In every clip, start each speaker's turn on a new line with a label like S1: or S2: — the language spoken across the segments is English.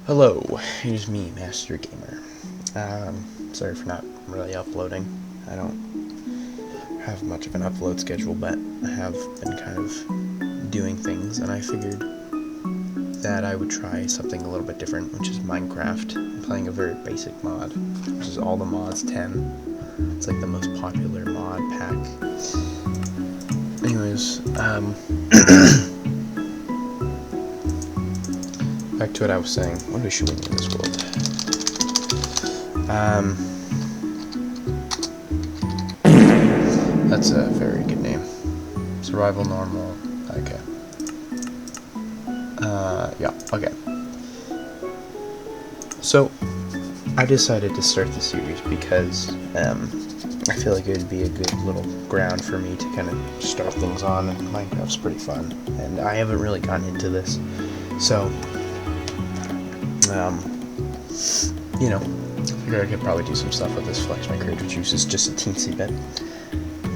S1: Hello, here's me, Master Gamer. Sorry for not really uploading. I don't have much of an upload schedule, but I have been kind of doing things, and I figured that I would try something a little bit different, which is Minecraft. I'm playing a very basic mod, which is all the mods 10. It's like the most popular mod pack. Anyways, back to what I was saying. What should we do in this world? That's a very good name. Survival normal. Okay. Yeah, okay. So, I decided to start the series because, I feel like it would be a good little ground for me to kind of start things on, and Minecraft's pretty fun, and I haven't really gotten into this, so, you know, I figured I could probably do some stuff with this, flex my creative juices just a teensy bit.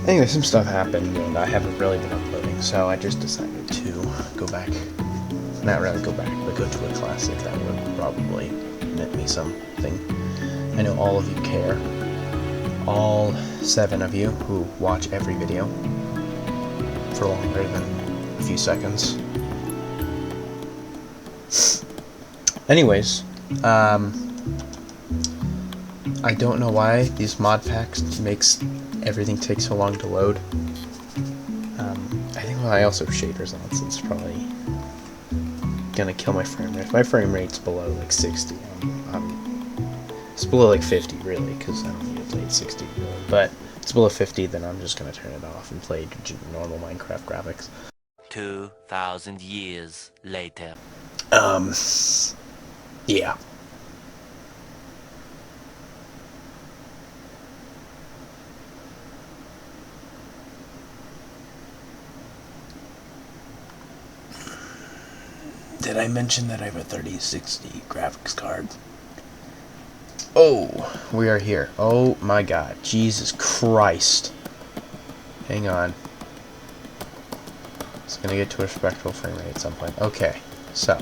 S1: Anyway, some stuff happened, and I haven't really been uploading, so I just decided to go back, not really go back, but go to a classic that would probably net me something. I know all of you care. All 7 of you who watch every video for longer than a few seconds. Anyways, I don't know why these mod packs makes everything take so long to load. I think I also have shaders on, so it's probably gonna kill my frame rate. If my frame rate's below like 60, it's below like 50 really, because I don't need to play at 60 really. But if it's below 50, then I'm just gonna turn it off and play normal Minecraft graphics.
S2: 2,000 years later.
S1: Yeah. Did I mention that I have a 3060 graphics card? Oh, we are here. Oh my god. Jesus Christ. Hang on. It's gonna get to a respectable frame rate at some point. Okay, so.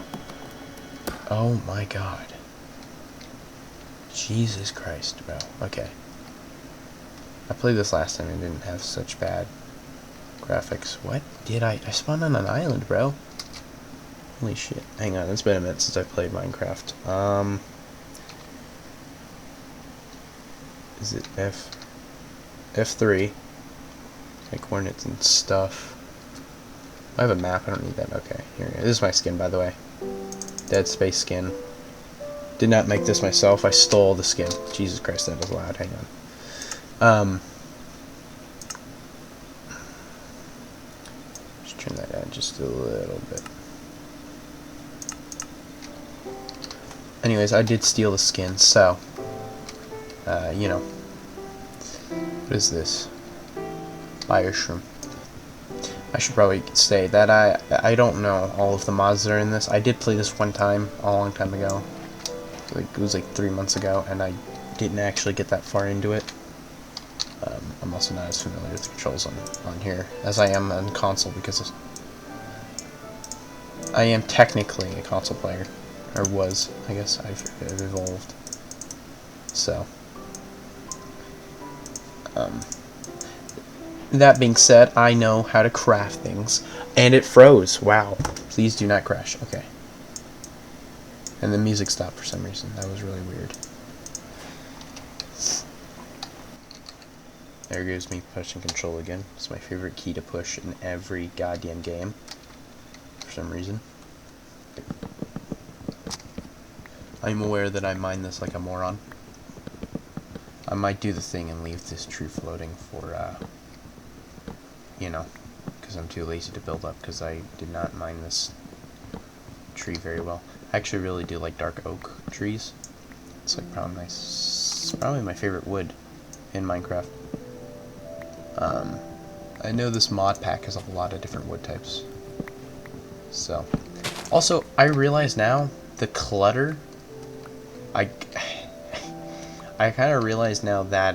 S1: Oh my god. Jesus Christ, bro. Okay. I played this last time and didn't have such bad graphics. What did I spawned on an island, bro. Holy shit. Hang on, it's been a minute since I played Minecraft. Is it F3? My coordinates and stuff. I have a map, I don't need that. Okay, here we go. This is my skin, by the way. Dead Space skin. Did not make this myself, I stole the skin. Jesus Christ, that was loud. Hang on. Just turn that down just a little bit. Anyways, I did steal the skin, so, you know. What is this? Bioshroom. I should probably say that I don't know all of the mods that are in this. I did play this one time, a long time ago. Like, it was like 3 months ago, and I didn't actually get that far into it. I'm also not as familiar with the controls on here as I am on console, because I am technically a console player. Or was. I guess I've evolved. So. That being said, I know how to craft things. And it froze. Wow. Please do not crash. Okay. And the music stopped for some reason. That was really weird. There goes me pushing control again. It's my favorite key to push in every goddamn game. For some reason. I'm aware that I mine this like a moron. I might do the thing and leave this tree floating for, you know, because I'm too lazy to build up, because I did not mine this tree very well. I actually really do like dark oak trees. It's like probably my favorite wood in Minecraft. I know this mod pack has a lot of different wood types. So, also, I realize now the clutter. I kind of realize now that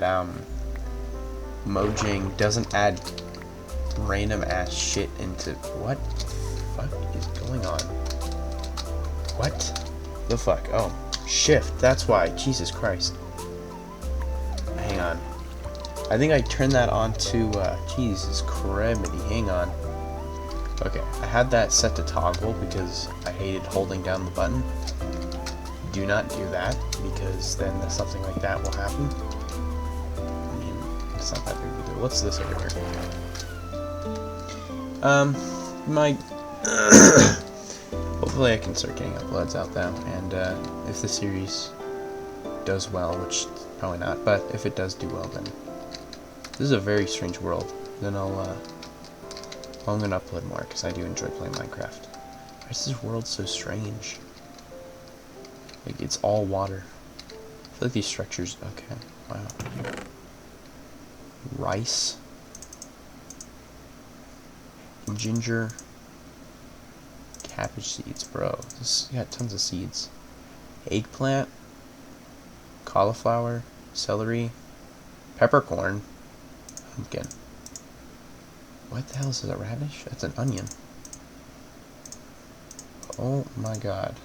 S1: Mojang doesn't add random ass shit into what the fuck is going on? What? The fuck? Oh, shift. That's why. Jesus Christ. Hang on. I think I turned that on to, Jesus Christ. Hang on. Okay, I had that set to toggle because I hated holding down the button. Do not do that, because then something like that will happen. I mean, it's not that big of a deal. What's this over here? Hopefully I can start getting uploads out now, and if the series does well, which probably not, but if it does do well, then this is a very strange world. Then I'm gonna upload more, because I do enjoy playing Minecraft. Why is this world so strange? Like, it's all water. I feel like these structures... Okay, wow. Rice. Ginger. Cabbage seeds, bro. This got tons of seeds. Eggplant. Cauliflower. Celery. Peppercorn. Pumpkin. What the hell is this, a radish? That's an onion. Oh my god.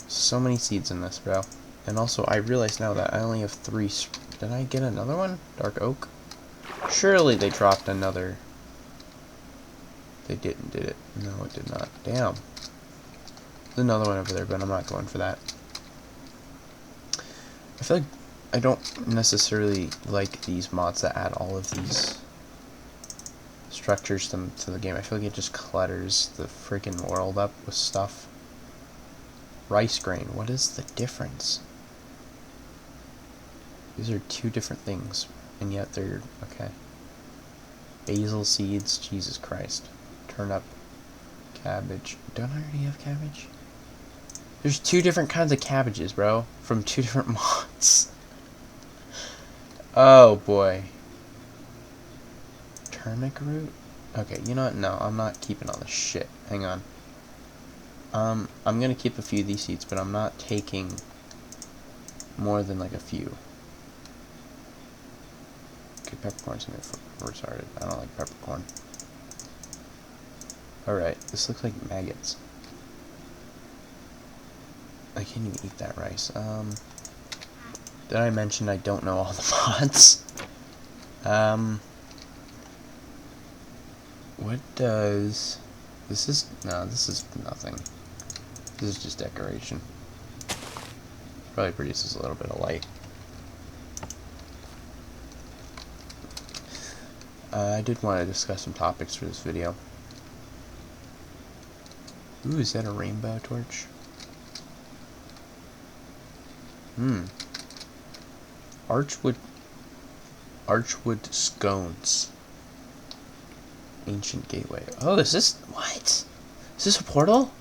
S1: So many seeds in this, bro. And also, I realize now that I only have 3 Did I get another one? Dark oak? Surely they dropped another. They didn't, did it? No, it did not. Damn. There's another one over there, but I'm not going for that. I feel like I don't necessarily like these mods that add all of these structures to the game. I feel like it just clutters the freaking world up with stuff. Rice grain. What is the difference? These are 2 different things, and yet they're okay. Basil seeds. Jesus Christ. Turnip. Cabbage. Don't I already have cabbage? There's 2 different kinds of cabbages, bro, from 2 different mods. Oh boy. Turmeric root. Okay, you know what? No, I'm not keeping all this shit. Hang on. I'm gonna keep a few of these seeds, but I'm not taking more than like a few. Okay, peppercorn's gonna be retarded. I don't like peppercorn. Alright, this looks like maggots. I can't even eat that rice. Did I mention I don't know all the mods? What does... This is... No, this is nothing. This is just decoration. Probably produces a little bit of light. I did want to discuss some topics for this video. Ooh, is that a rainbow torch? Archwood scones. Ancient gateway. Oh, is this... What? Is this a portal?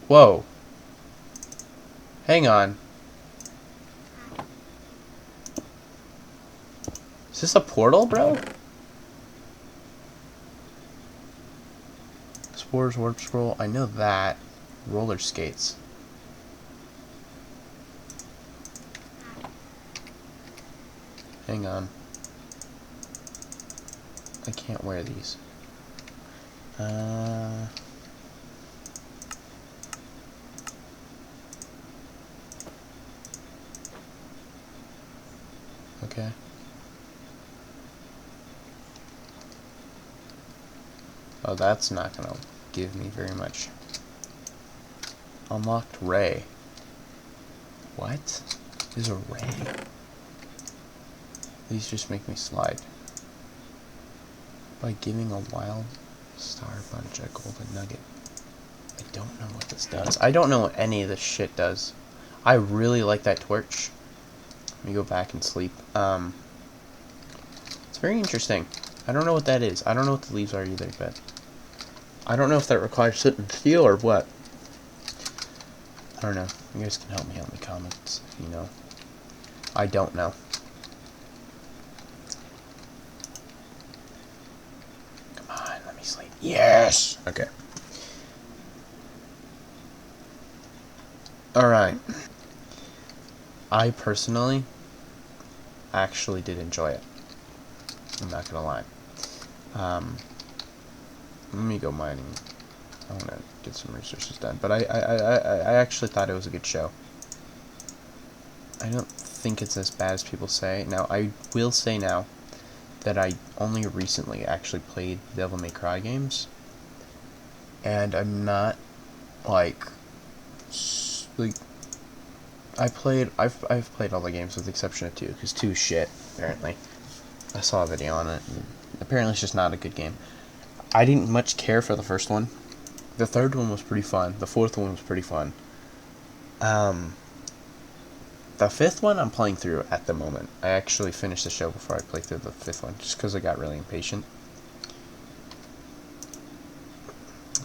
S1: Whoa. Hang on. Is this a portal, bro? Spores, warp scroll. I know that. Roller skates. Hang on. I can't wear these. Okay. Oh, that's not gonna give me very much. Unlocked ray. What? There's a ray? These just make me slide. By giving a wild star bunch a golden nugget. I don't know what this does. I don't know what any of this shit does. I really like that torch. Let me go back and sleep. It's very interesting. I don't know what that is. I don't know what the leaves are either, but I don't know if that requires certain steel or what. I don't know. You guys can help me out in the comments if you know. I don't know. Come on, let me sleep. Yes! Okay. Alright. I personally actually did enjoy it. I'm not gonna lie. Let me go mining I want to get some researches done. But I actually thought it was a good show. I don't think it's as bad as people say. Now, I will say now that I only recently actually played Devil May Cry games. And I'm not, like I've played all the games with the exception of 2, because 2 is shit, apparently. I saw a video on it, and apparently it's just not a good game. I didn't much care for the first one. The third one was pretty fun. The fourth one was pretty fun. The fifth one I'm playing through at the moment. I actually finished the show before I played through the fifth one, just because I got really impatient.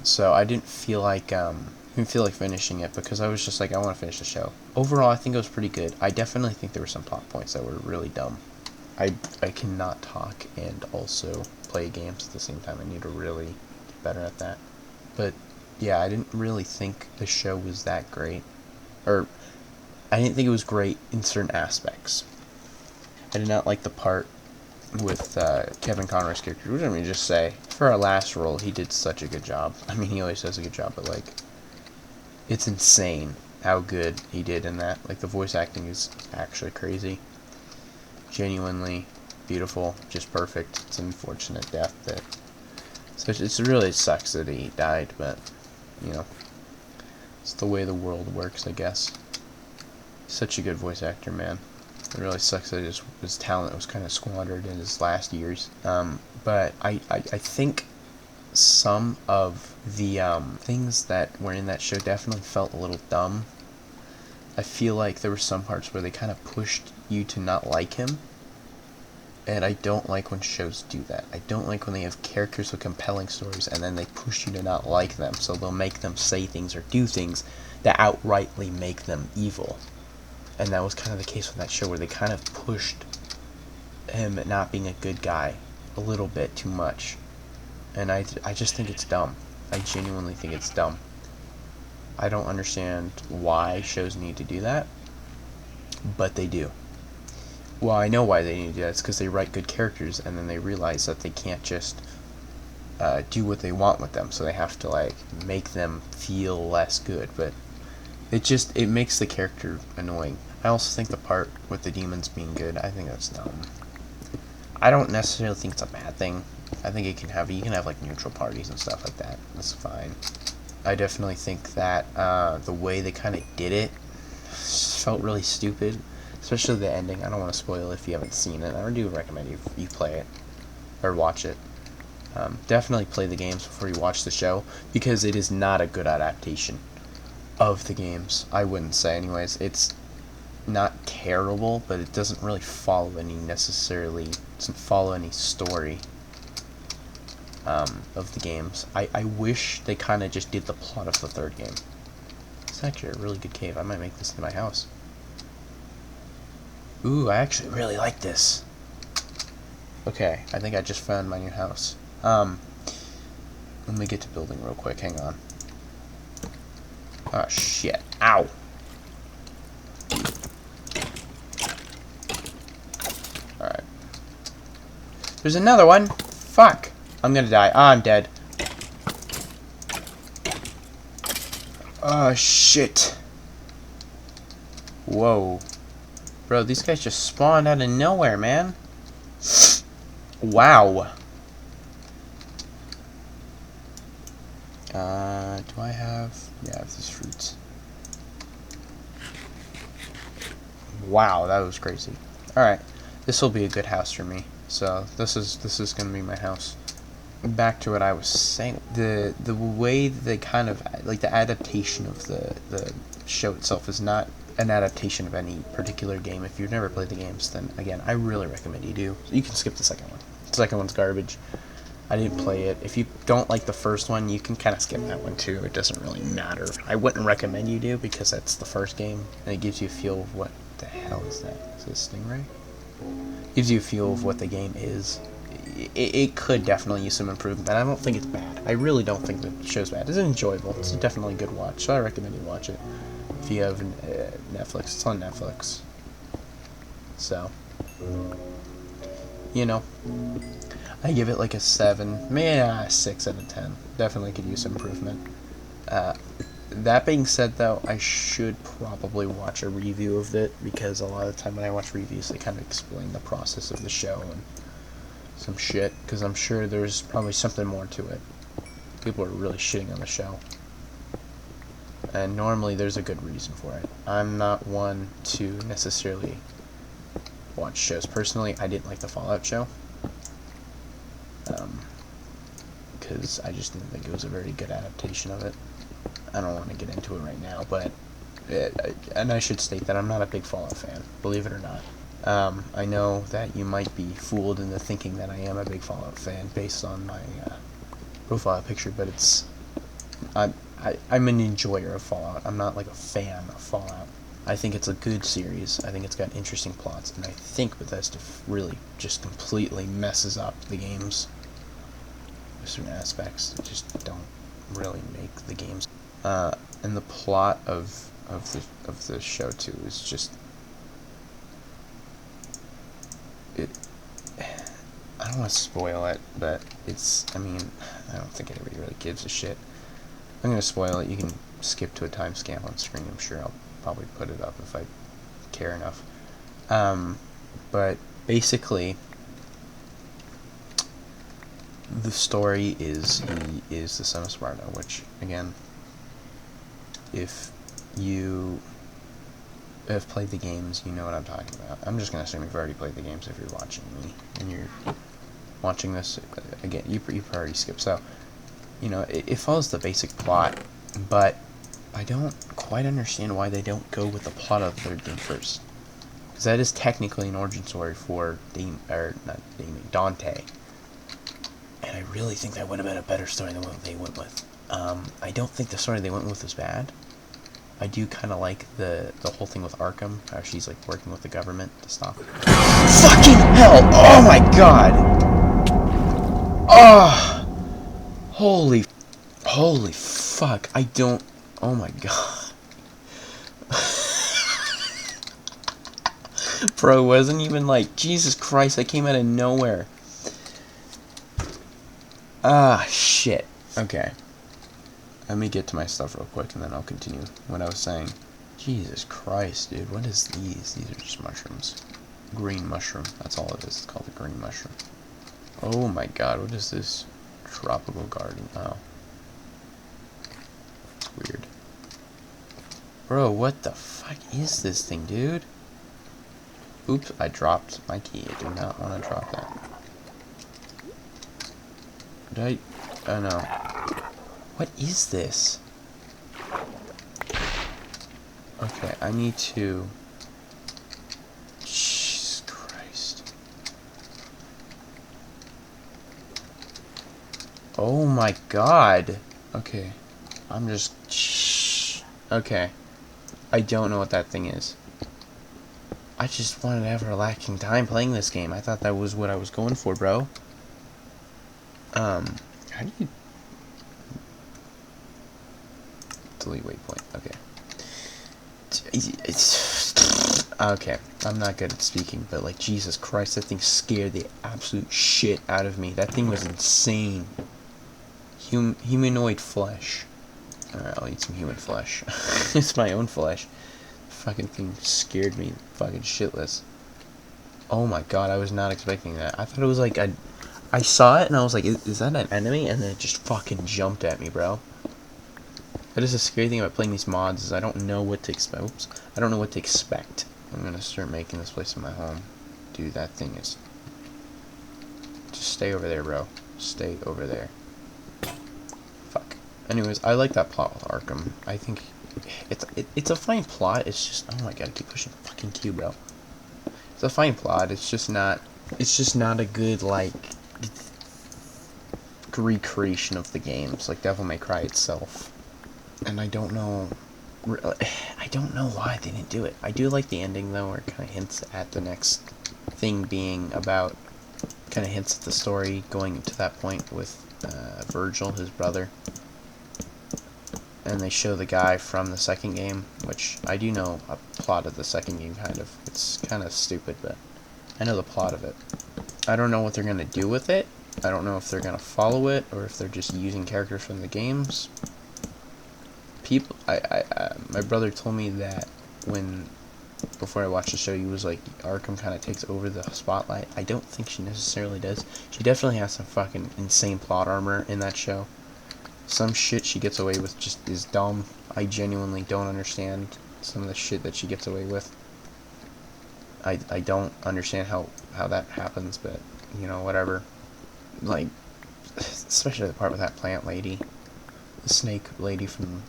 S1: So I didn't feel like finishing it, because I was just like, I want to finish the show. Overall, I think it was pretty good. I definitely think there were some plot points that were really dumb. I cannot talk and also play games at the same time. I need to really get better at that. But yeah, I didn't really think the show was that great. Or I didn't think it was great in certain aspects. I did not like the part with Kevin Conroy's character. Which, let me just say, for our last role, he did such a good job. I mean, he always does a good job, but like, it's insane how good he did in that. Like, the voice acting is actually crazy. Genuinely beautiful, just perfect. It's an unfortunate death that, so it really sucks that he died, but you know, it's the way the world works, I guess. Such a good voice actor, man. It really sucks that his talent was kind of squandered in his last years. But I think some of the things that were in that show definitely felt a little dumb. I feel like there were some parts where they kind of pushed you to not like him. And I don't like when shows do that. I don't like when they have characters with compelling stories and then they push you to not like them. So they'll make them say things or do things that outrightly make them evil. And that was kind of the case with that show, where they kind of pushed him at not being a good guy a little bit too much. And I just think it's dumb. I genuinely think it's dumb. I don't understand why shows need to do that, but they do. Well, I know why they need to do that. It's because they write good characters, and then they realize that they can't just do what they want with them, so they have to like make them feel less good. But it makes the character annoying. I also think the part with the demons being good, I think that's dumb. I don't necessarily think it's a bad thing. I think you can have like neutral parties and stuff like that. That's fine. I definitely think that the way they kind of did it felt really stupid, especially the ending. I don't want to spoil it if you haven't seen it. I do recommend you play it or watch it. Definitely play the games before you watch the show, because it is not a good adaptation of the games. I wouldn't say, anyways. It's not terrible, but it doesn't really follow any story of the games. I wish they kind of just did the plot of the third game. It's actually a really good cave. I might make this into my house. Ooh, I actually really like this. Okay, I think I just found my new house. Let me get to building real quick. Hang on. Oh shit! Ow! Alright. There's another one! Fuck! I'm gonna die. Ah, I'm dead. Oh shit. Whoa. Bro, these guys just spawned out of nowhere, man. Wow. Do I have... Yeah, I have these fruits. Wow, that was crazy. Alright. This will be a good house for me. So, this is gonna be my house. Back to what I was saying. The way they kind of... Like, the adaptation of the show itself is not an adaptation of any particular game. If you've never played the games, then, again, I really recommend you do. You can skip the second one. The second one's garbage. I didn't play it. If you don't like the first one, you can kind of skip that one too. It doesn't really matter. I wouldn't recommend you do, because that's the first game, and it gives you a feel of what the hell is that? Is this a stingray? Gives you a feel of what the game is. It could definitely use some improvement, and I don't think it's bad. I really don't think the show's bad. It's enjoyable. It's definitely a good watch, so I recommend you watch it. If you have Netflix, it's on Netflix. So, you know. I give it like a 7, maybe a 6 out of 10. Definitely could use improvement. That being said, though, I should probably watch a review of it, because a lot of the time when I watch reviews, they kind of explain the process of the show and some shit, because I'm sure there's probably something more to it. People are really shitting on the show. And normally there's a good reason for it. I'm not one to necessarily watch shows. Personally, I didn't like the Fallout show. Because I just didn't think it was a very good adaptation of it. I don't want to get into it right now, but and I should state that I'm not a big Fallout fan, believe it or not. I know that you might be fooled into thinking that I am a big Fallout fan based on my profile picture, but I'm an enjoyer of Fallout. I'm not like a fan of Fallout. I think it's a good series. I think it's got interesting plots, and I think Bethesda really just completely messes up the games with certain aspects that just don't really make the games. And the plot of the show too is just it. I don't want to spoil it, but it's. I mean, I don't think anybody really gives a shit. I'm gonna spoil it. You can skip to a timestamp on screen. I'm sure I'll probably put it up if I care enough. But basically, the story is he is the son of Sparta, which, again, if you have played the games, you know what I'm talking about. I'm just going to assume you've already played the games if you're watching me, and you're watching this. Again, you've already skipped, so, you know, it follows the basic plot, but I don't quite understand why they don't go with the plot of the third game first. Because that is technically an origin story for Dante. And I really think that would have been a better story than what they went with. I don't think the story they went with was bad. I do kind of like the whole thing with Arkham, how she's like working with the government to stop it. Fucking hell! Oh my god! Oh! Holy fuck! I don't. Oh my god! Bro, it wasn't even like, Jesus Christ! That came out of nowhere. Ah, shit. Okay. Let me get to my stuff real quick, and then I'll continue what I was saying. Jesus Christ, dude. What is these? These are just mushrooms. Green mushroom. That's all it is. It's called a green mushroom. Oh my god, what is this? Tropical garden. Oh. It's weird. Bro, what the fuck is this thing, dude? Oops, I dropped my key. I do not want to drop that. Did I? Oh no. What is this? Okay, I need to... Jesus Christ. Oh my god. Okay. I'm just... Okay. I don't know what that thing is. I just wanted to have a relaxing time playing this game. I thought that was what I was going for, bro. How do you... delete waypoint. Okay. It's okay. I'm not good at speaking, but like, Jesus Christ, that thing scared the absolute shit out of me. That thing was insane. Humanoid flesh. Alright, I'll eat some human flesh. It's my own flesh. Fucking thing scared me fucking shitless. Oh my god, I was not expecting that. I thought it was like I saw it and I was like, is that an enemy? And then it just fucking jumped at me, bro. That is the scary thing about playing these mods, is I don't know what to expect. Oops. I don't know what to expect. I'm gonna start making this place my home. Dude, that thing is... Just stay over there, bro. Stay over there. Fuck. Anyways, I like that plot with Arkham. I think it's a fine plot. It's just... Oh my god, I keep pushing the fucking Q, bro. It's a fine plot. It's just not a good, like... recreation of the games, like Devil May Cry itself. And I don't know why they didn't do it. I do like the ending, though, where it kind of hints at the next thing being about, kind of hints at the story going to that point with Virgil, his brother. And they show the guy from the second game, which I do know a plot of the second game, kind of. It's kind of stupid, but I know the plot of it. I don't know what they're going to do with it, I don't know if they're gonna follow it or if they're just using characters from the games. People, my brother told me that before I watched the show, he was like, Arkham kind of takes over the spotlight. I don't think she necessarily does. She definitely has some fucking insane plot armor in that show. Some shit she gets away with just is dumb. I genuinely don't understand some of the shit that she gets away with. I don't understand how that happens, but, you know, whatever. Like, especially the part with that plant lady. The snake lady from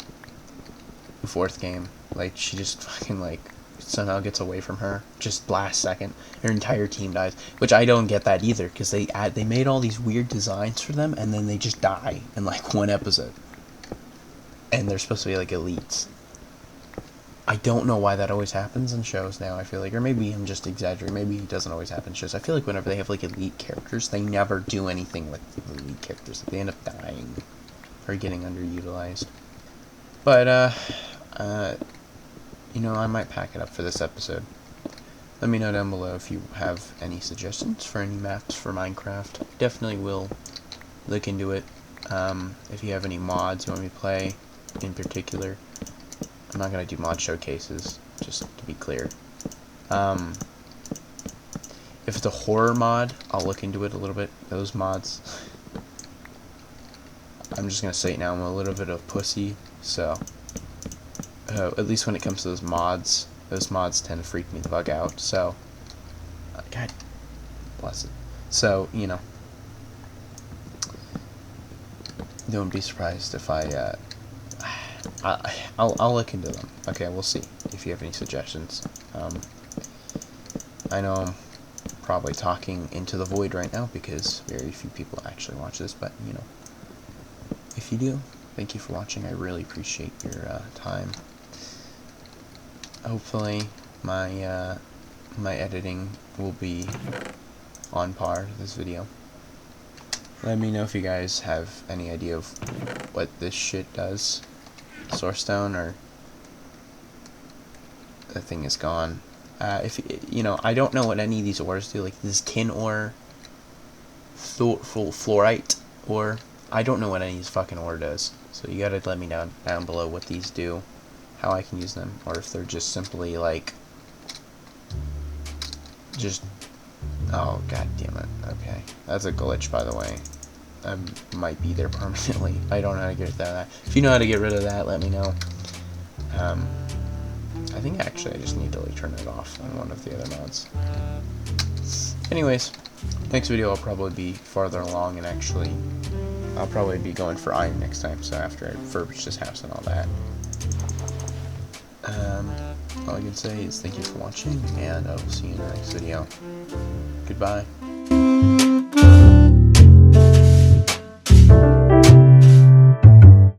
S1: the 4th game. Like, she just fucking, like, somehow gets away from her. Just last second. Her entire team dies. Which I don't get that either, because they made all these weird designs for them, and then they just die in, like, one episode. And they're supposed to be, like, elites. I don't know why that always happens in shows now, I feel like. Or maybe I'm just exaggerating. Maybe it doesn't always happen in shows. I feel like whenever they have, like, elite characters, they never do anything with the elite characters. Like, they end up dying. Or getting underutilized. But, you know, I might pack it up for this episode. Let me know down below if you have any suggestions for any maps for Minecraft. Definitely will look into it. If you have any mods you want me to play in particular. I'm not going to do mod showcases, just to be clear. If it's a horror mod, I'll look into it a little bit. Those mods, I'm just going to say it now, I'm a little bit of a pussy, so at least when it comes to those mods tend to freak me the fuck out, so God bless it. So, you know, don't be surprised if I'll look into them. Okay, we'll see if you have any suggestions. I know I'm probably talking into the void right now because very few people actually watch this, but, you know, if you do, thank you for watching. I really appreciate your time. Hopefully my my editing will be on par with this video. Let me know if you guys have any idea of what this shit does. Source stone, or that thing is gone. If you know, I don't know what any of these ores do. Like this tin ore, fluorite ore. I don't know what any of these fucking ore does. So you gotta let me know down below what these do, how I can use them, or if they're just simply like, just. Oh god damn it. Okay, that's a glitch, by the way. I might be there permanently. I don't know how to get rid of that. If you know how to get rid of that, let me know. I think actually I just need to like turn it off on one of the other mods. Anyways, next video I'll probably be farther along, and actually I'll probably be going for iron next time, so after I refurbish this house and all that. All I can say is thank you for watching, and I will see you in the next video. Goodbye.